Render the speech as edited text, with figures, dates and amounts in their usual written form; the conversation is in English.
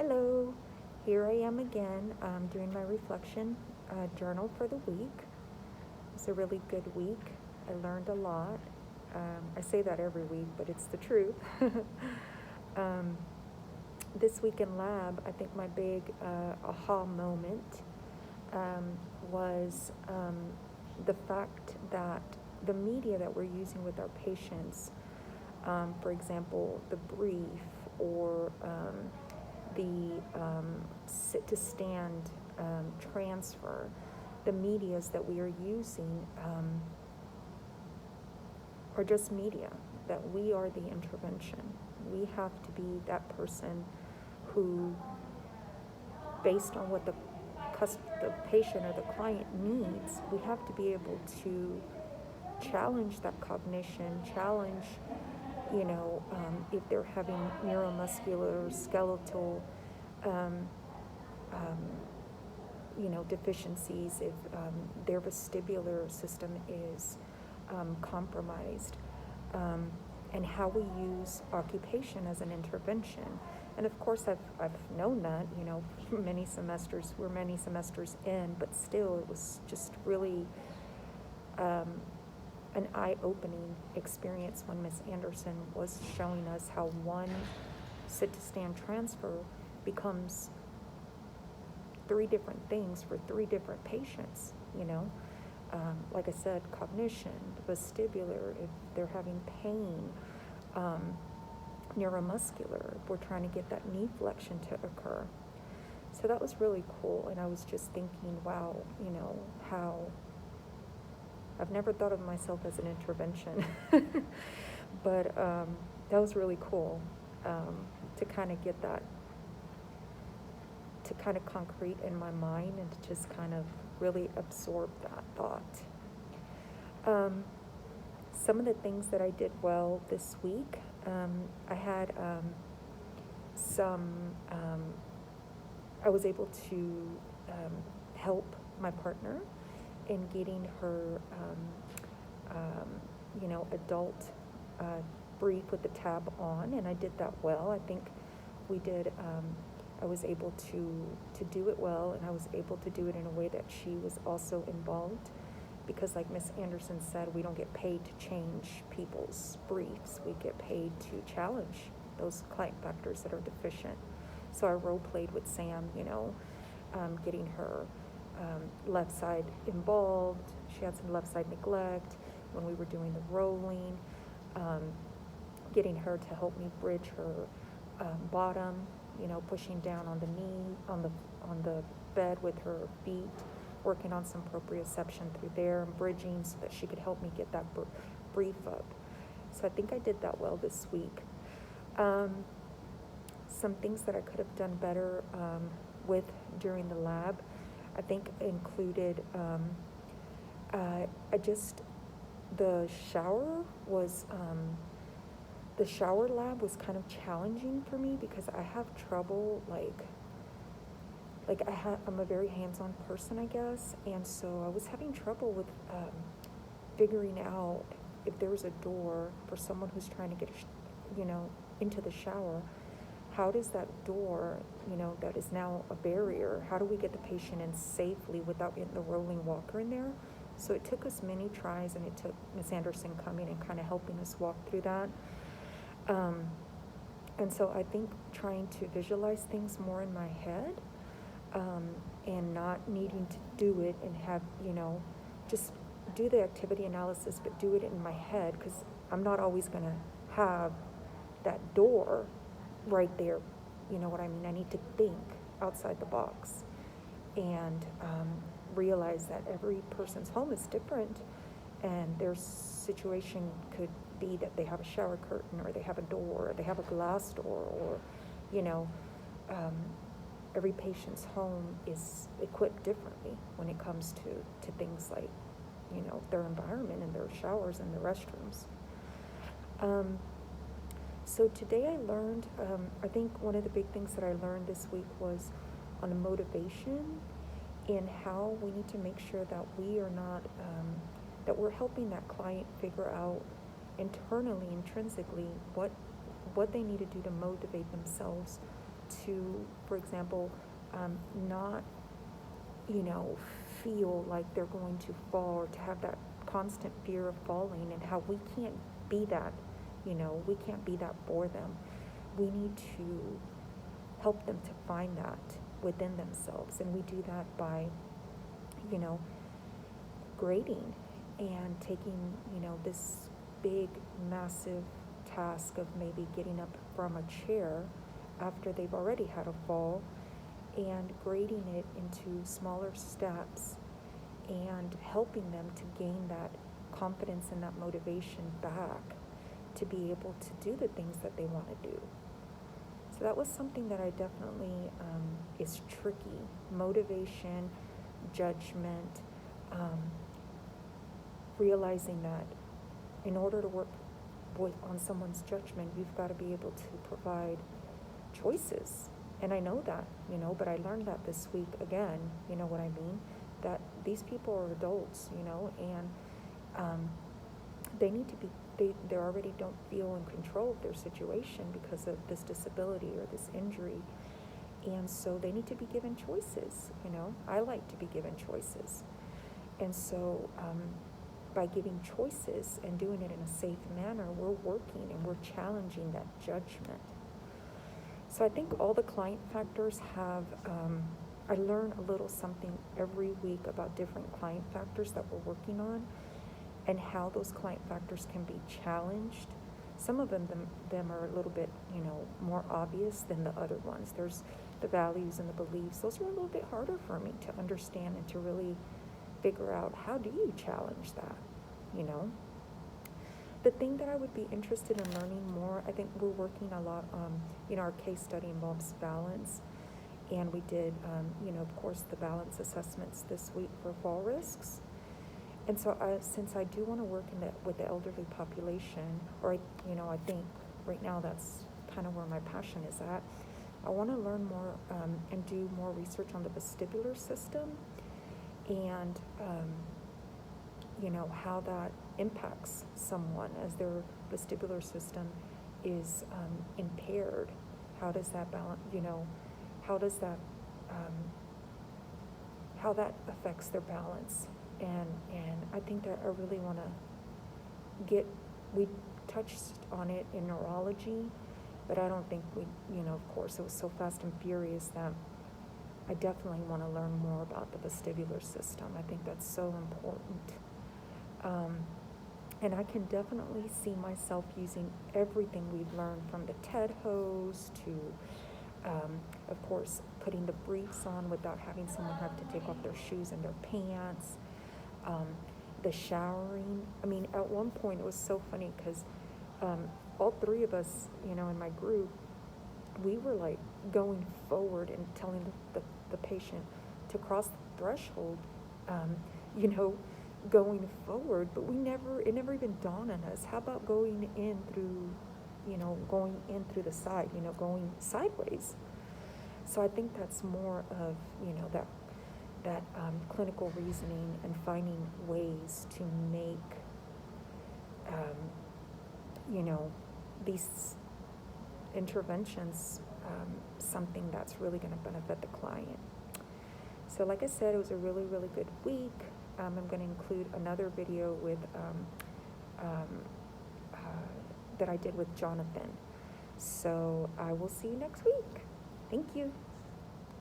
Hello, here I am again doing my reflection journal for the week. It's a really good week. I learned a lot. I say that every week, but it's the truth. um, this week in lab, I think my big aha moment was the fact that the media that we're using with our patients, for example, the brief or the sit to stand transfer, the medias that we are using are just media, that we are the intervention. We have to be that person who, based on what the patient or the client needs, we have to be able to challenge that cognition, challenge, if they're having neuromuscular or skeletal, um, um, deficiencies, if their vestibular system is compromised, and how we use occupation as an intervention. And of course, I've known that, for many semesters. We're many semesters in, but still, it was just really an eye-opening experience when Miss Anderson was showing us how one sit-to-stand transfer becomes 3 different things for 3 different patients, like I said, cognition, vestibular, if they're having pain, neuromuscular, if we're trying to get that knee flexion to occur. So that was really cool, and I was just thinking, wow, how I've never thought of myself as an intervention, but that was really cool to kind of get that, to kind of concrete in my mind and to just kind of really absorb that thought. Some of the things that I did well this week, I had I was able to help my partner in getting her, adult brief with the tab on, and I did that well. I think we did. I was able to do it well, and I was able to do it in a way that she was also involved, because like Miss Anderson said, we don't get paid to change people's briefs. We get paid to challenge those client factors that are deficient. So I role played with Sam, getting her left side involved. She had some left side neglect when we were doing the rolling, getting her to help me bridge her bottom, pushing down on the knee, on the bed with her feet, working on some proprioception through there and bridging so that she could help me get that brief up. So I think I did that well this week. Some things that I could have done better with during the lab, I think included, the shower lab was kind of challenging for me because I have trouble, I'm a very hands-on person, I guess, and so I was having trouble with figuring out if there was a door for someone who's trying to get, into the shower. How does that door, that is now a barrier, how do we get the patient in safely without getting the rolling walker in there? So it took us many tries, and it took Ms. Anderson coming and kind of helping us walk through that. And so I think trying to visualize things more in my head, and not needing to do it and have, just do the activity analysis, but do it in my head, because I'm not always going to have that door right there. You know what I mean? I need to think outside the box and realize that every person's home is different, and their situation could be that they have a shower curtain, or they have a door, or they have a glass door, or, every patient's home is equipped differently when it comes to things like, their environment and their showers and their restrooms. So today I learned, I think one of the big things that I learned this week was on motivation, and how we need to make sure that we are not, that we're helping that client figure out internally, intrinsically, what they need to do to motivate themselves to, for example, not, feel like they're going to fall, or to have that constant fear of falling, and how we can't be that, we can't be that for them. We need to help them to find that within themselves, and we do that by, grading and taking, this big, massive task of maybe getting up from a chair after they've already had a fall, and grading it into smaller steps and helping them to gain that confidence and that motivation back to be able to do the things that they want to do. So that was something that I definitely is tricky. Motivation, judgment, realizing that in order to work on someone's judgment, you've got to be able to provide choices. And I know that, but I learned that this week again, you know what I mean? That these people are adults, and they need to be, they already don't feel in control of their situation because of this disability or this injury. And so they need to be given choices, I like to be given choices. And so by giving choices and doing it in a safe manner, we're working and we're challenging that judgment. So I think all the client factors have, I learn a little something every week about different client factors that we're working on and how those client factors can be challenged. Some of them are a little bit, more obvious than the other ones. There's the values and the beliefs. Those are a little bit harder for me to understand and to really figure out, how do you challenge that, The thing that I would be interested in learning more, I think we're working a lot, our case study involves balance, and we did, of course, the balance assessments this week for fall risks. And so since I do want to work with the elderly population, or, I think right now that's kind of where my passion is at, I want to learn more and do more research on the vestibular system and, how that impacts someone as their vestibular system is impaired. How does that balance, how that affects their balance. And I think that I really want to we touched on it in neurology, but I don't think of course it was so fast and furious that I definitely want to learn more about the vestibular system. I think that's so important. And I can definitely see myself using everything we've learned, from the TED hose to, of course, putting the briefs on without having someone have to take off their shoes and their pants, the showering. I mean, at one point it was so funny because all three of us, in my group, we were like going forward and telling the patient to cross the threshold, going forward, but it never even dawned on us. How about going in through the side, going sideways? So I think that's more of, that clinical reasoning and finding ways to make, these interventions something that's really going to benefit the client. So like I said, it was a really, really good week. I'm going to include another video with that I did with Jonathan. So I will see you next week. Thank you.